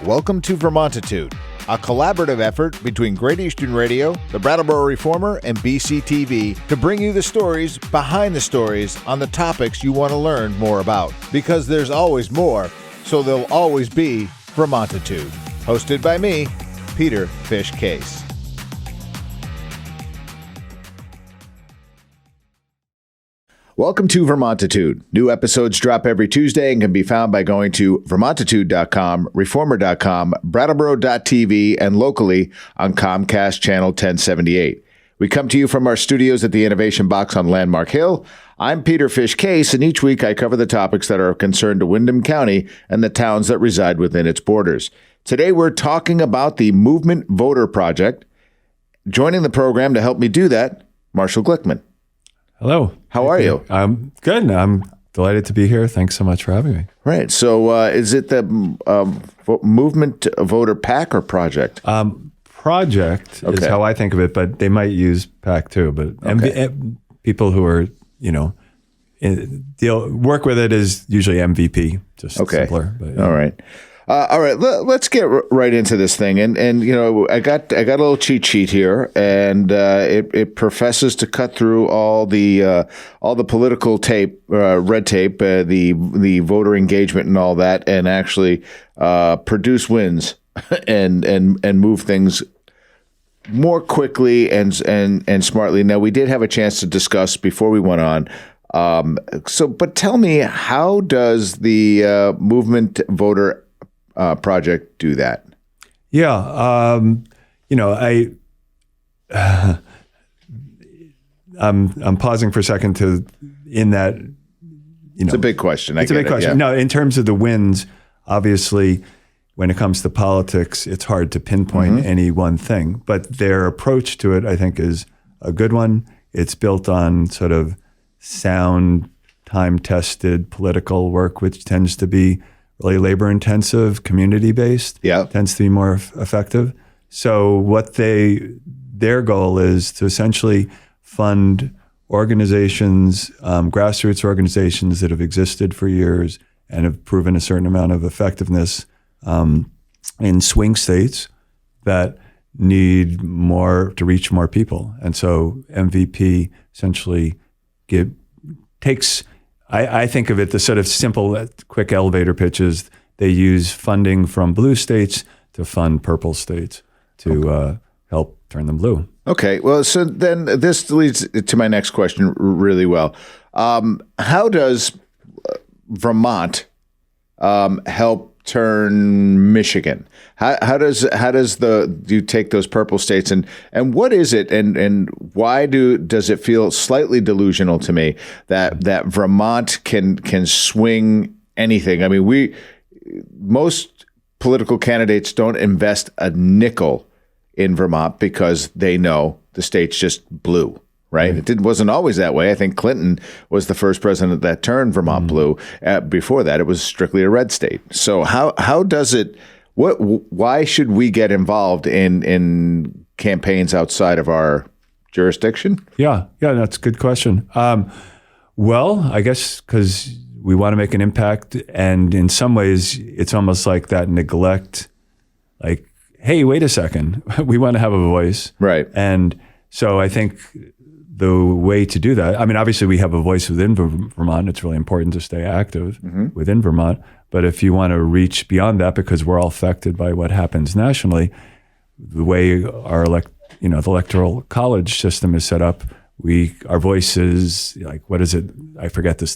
Welcome to Vermontitude, a collaborative effort between Great Eastern Radio, the Brattleboro Reformer, and BCTV to bring you the stories behind the stories on the topics you want to learn more about. Because there's always more, so there'll always be Vermontitude. Hosted by me, Peter Fish Case. Welcome to Vermontitude. New episodes drop every Tuesday and can be found by going to vermontitude.com, reformer.com, brattleboro.tv, and locally on Comcast Channel 1078. We come to you from our studios at the Innovation Box on Landmark Hill. I'm Peter Fish Case, and each week I cover the topics that are of concern to Windham County and the towns that reside within its borders. Today we're talking about the Movement Voter Project. Joining the program to help me do that, Marshall Glickman. Hello. How are you? I'm good. I'm delighted to be here. Thanks so much for having me. Right. So is it the Movement Voter PAC or Project? Project is how I think of it, but they might use PAC too. But people who are, work with it is usually MVP, just simpler. But, All right. Let's get right into this thing, and I got a little cheat sheet here, and it professes to cut through all the political tape, red tape, the voter engagement, and all that, and actually produce wins and move things more quickly and smartly. Now, we did have a chance to discuss before we went on. But tell me, how does the Movement Voter Project do that? Yeah, I'm pausing for a second it's a big question. It's a big question. Yeah. No, in terms of the wins, obviously, when it comes to politics, it's hard to pinpoint any one thing. But their approach to it, I think, is a good one. It's built on sort of sound, time-tested political work, which tends to be really labor-intensive, community-based, tends to be more effective. So their goal is to essentially fund organizations, grassroots organizations that have existed for years and have proven a certain amount of effectiveness in swing states that need more to reach more people. And so MVP essentially takes... I think of it the sort of simple, quick elevator pitches. They use funding from blue states to fund purple states to help turn them blue. Okay. Well, so then this leads to my next question really well. How does Vermont help turn Michigan? How does you take those purple states and what is it and why does it feel slightly delusional to me that Vermont can swing anything? I mean, most political candidates don't invest a nickel in Vermont because they know the state's just blue. Right? It wasn't always that way. I think Clinton was the first president that turned Vermont blue. Before that, it was strictly a red state. So how does it? Why should we get involved in campaigns outside of our jurisdiction? Yeah, that's a good question. Well, I guess because we want to make an impact, and in some ways, it's almost like that neglect. Like, hey, wait a second, we want to have a voice, right? And so I think the way to do that, I mean, obviously we have a voice within Vermont. It's really important to stay active within Vermont. But if you want to reach beyond that, because we're all affected by what happens nationally, the way our the electoral college system is set up, our voice is like, what is it? I forget the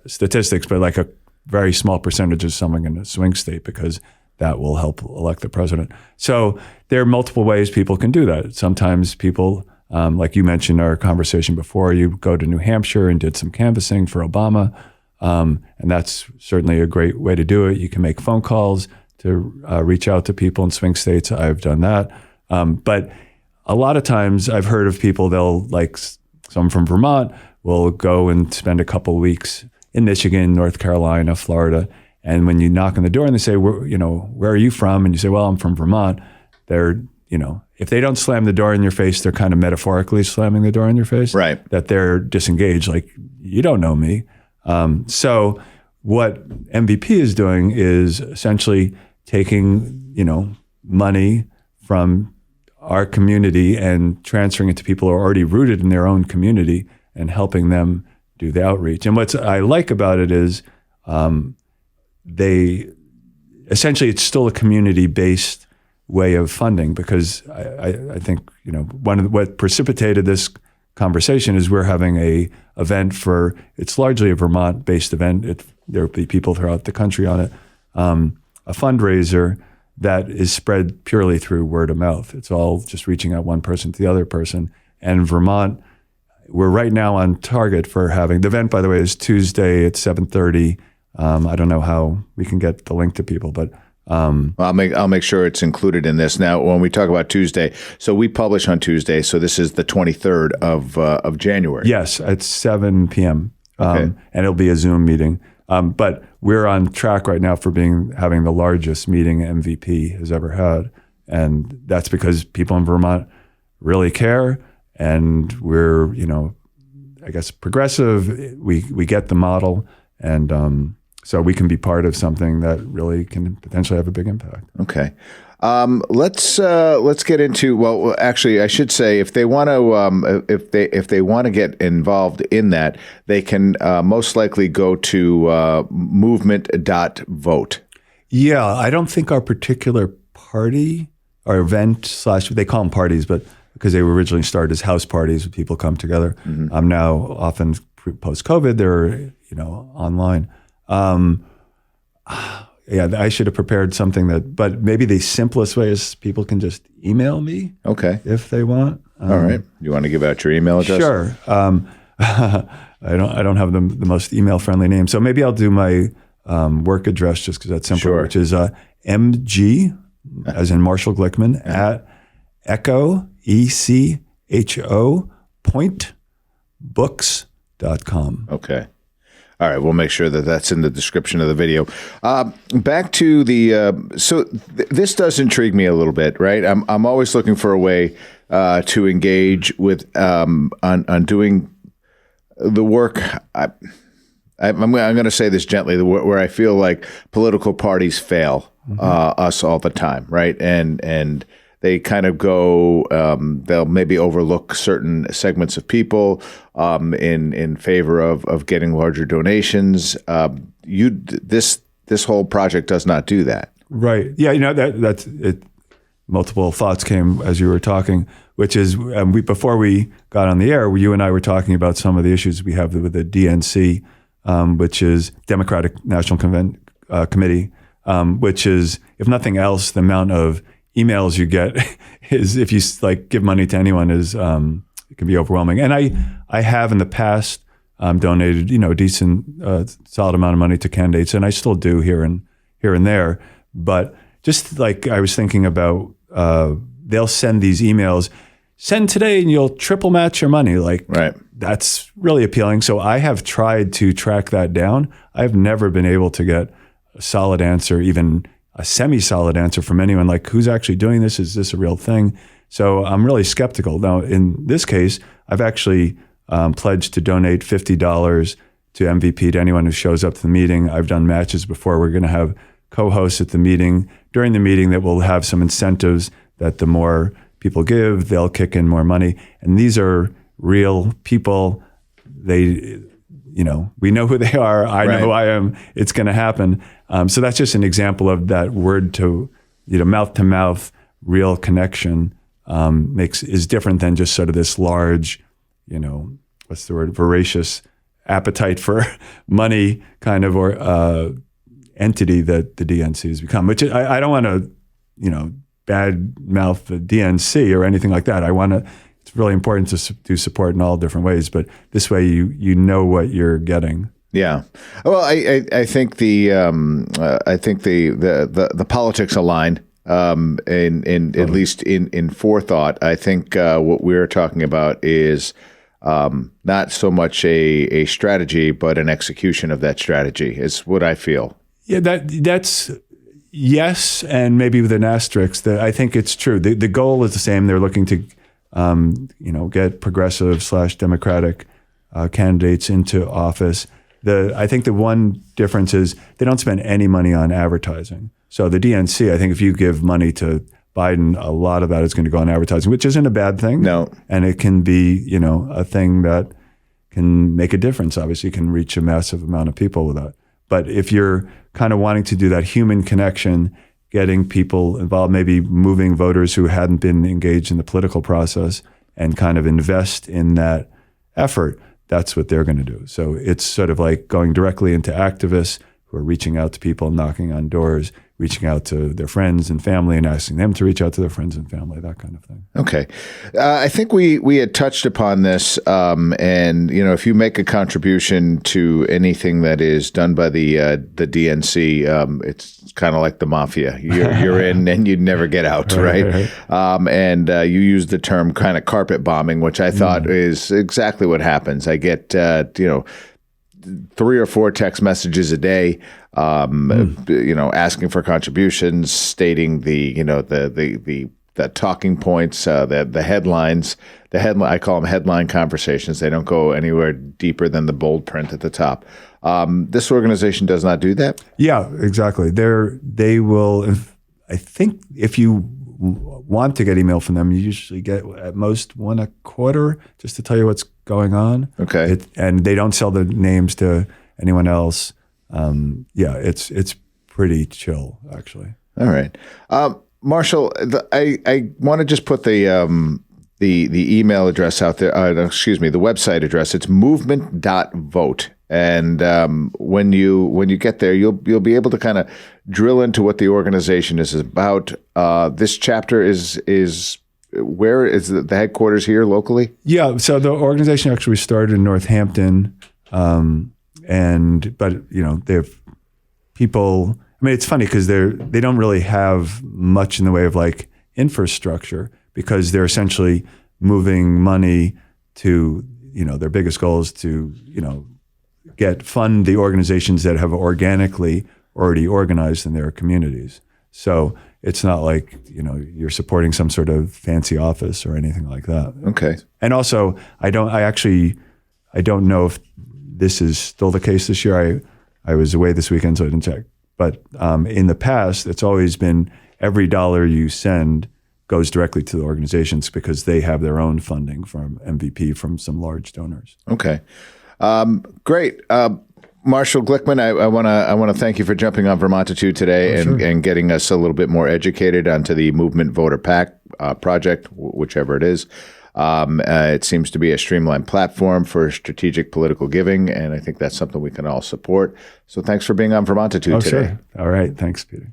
statistics, but like a very small percentage of someone in a swing state, because that will help elect the president. So there are multiple ways people can do that. Sometimes people... like you mentioned in our conversation before, you go to New Hampshire and did some canvassing for Obama, and that's certainly a great way to do it. You can make phone calls to reach out to people in swing states. I've done that. But a lot of times I've heard of people, some from Vermont will go and spend a couple of weeks in Michigan, North Carolina, Florida, and when you knock on the door and they say, where are you from? And you say, well, I'm from Vermont. They're, if they don't slam the door in your face, they're kind of metaphorically slamming the door in your face. Right. That they're disengaged, like, you don't know me. So what MVP is doing is essentially taking, money from our community and transferring it to people who are already rooted in their own community and helping them do the outreach. And what I like about it is essentially it's still a community-based way of funding, because I think, what precipitated this conversation is we're having a event it's largely a Vermont-based event. There'll be people throughout the country on it, a fundraiser that is spread purely through word of mouth. It's all just reaching out one person to the other person. And Vermont, we're right now on target for having, the event, by the way, is Tuesday at 7:30. I don't know how we can get the link to people, but I'll make sure it's included in this. Now, when we talk about Tuesday, so we publish on Tuesday, so this is the 23rd of January. Yes, at 7 p.m. Okay. And it'll be a Zoom meeting. But we're on track right now for having the largest meeting MVP has ever had, and that's because people in Vermont really care, and we're I guess progressive. We get the model, and so we can be part of something that really can potentially have a big impact. Okay. Let's get into, well, actually, I should say, if they want to if they want to get involved in that, they can most likely go to movement.vote. Yeah, I don't think our particular party or event / they call them parties, but because they were originally started as house parties, people come together. Mm-hmm. Now often post-COVID, they're online. Yeah, I should have prepared something but maybe the simplest way is people can just email me. Okay. If they want. All right. You want to give out your email address? Sure. I don't have the most email friendly name. So maybe I'll do my work address just because that's simpler, which is MG, as in Marshall Glickman, at Echo, ECHO, pointbooks.com. Okay. All right, we'll make sure that that's in the description of the video. Back to the this does intrigue me a little bit, right? I'm always looking for a way to engage with on doing the work. I'm going to say this gently, where I feel like political parties fail us all the time, right? And they kind of go, they'll maybe overlook certain segments of people in favor of getting larger donations. This whole project does not do that. Right. Yeah. That's it. Multiple thoughts came as you were talking, which is before we got on the air, you and I were talking about some of the issues we have with the DNC, which is Democratic National Committee, which is, if nothing else, the amount of emails you get is, if you give money to anyone, is it can be overwhelming. And I have in the past donated decent solid amount of money to candidates, and I still do here and there. But just like I was thinking about, they'll send these emails, send today and you'll triple match your money. Right. That's really appealing. So I have tried to track that down. I've never been able to get a solid answer, even a semi-solid answer from anyone, who's actually doing this? Is this a real thing? So I'm really skeptical. Now, in this case, I've actually pledged to donate $50 to MVP to anyone who shows up to the meeting. I've done matches before. We're going to have co-hosts at the meeting, during the meeting, that will have some incentives that the more people give, they'll kick in more money. And these are real people. They, we know who they are. I know who I am. It's going to happen. So that's just an example of that word to mouth real connection is different than just sort of this large, what's the word, voracious appetite for money kind of entity that the DNC has become. Which I don't want to, bad mouth the DNC or anything like that. It's really important to do support in all different ways, but this way you know what you're getting. Yeah, well, I think the politics align in at least in forethought. I think what we're talking about is not so much a strategy, but an execution of that strategy is what I feel. Yeah, that's yes, and maybe with an asterisk. I think it's true. The goal is the same. They're looking to get progressive / Democratic candidates into office. I think the one difference is they don't spend any money on advertising. So the DNC, I think if you give money to Biden, a lot of that is going to go on advertising, which isn't a bad thing. No. And it can be, a thing that can make a difference. Obviously, you can reach a massive amount of people with that. But if you're kind of wanting to do that human connection, getting people involved, maybe moving voters who hadn't been engaged in the political process and kind of invest in that effort, that's what they're going to do. So it's sort of like going directly into activists who are reaching out to people, knocking on doors, reaching out to their friends and family and asking them to reach out to their friends and family, that kind of thing. Okay. I think we had touched upon this, and, if you make a contribution to anything that is done by the DNC, it's kind of like the mafia. You're in and you never get out, right? And you use the term kind of carpet bombing, which I thought is exactly what happens. I get, 3 or 4 text messages a day, asking for contributions, stating the talking points, the headlines. I call them headline conversations. They don't go anywhere deeper than the bold print at the top. This organization does not do that. Yeah, exactly. They will. I think if you want to get email from them, you usually get at most 1 a quarter just to tell you what's going on. Okay. And they don't sell the names to anyone else. It's pretty chill, actually. All right. Marshall, I want to just put the email address out there. The website address. It's movement.vote. And when you get there, you'll be able to kind of drill into what the organization is about. This chapter is where is the headquarters here locally? Yeah. So the organization actually started in Northampton, but they have people. I mean, it's funny because they don't really have much in the way of like infrastructure because they're essentially moving money to their biggest goal is to fund the organizations that have organically already organized in their communities. So it's not like, you're supporting some sort of fancy office or anything like that. Okay. And also, I don't know if this is still the case this year. I was away this weekend, so I didn't check. But in the past, it's always been every dollar you send goes directly to the organizations because they have their own funding from MVP from some large donors. Okay. Great. Marshall Glickman, I want to thank you for jumping on Vermontitude today and getting us a little bit more educated onto the Movement Voter PAC project, whichever it is. It seems to be a streamlined platform for strategic political giving, and I think that's something we can all support. So thanks for being on Vermontitude today. Sure. All right. Thanks, Peter.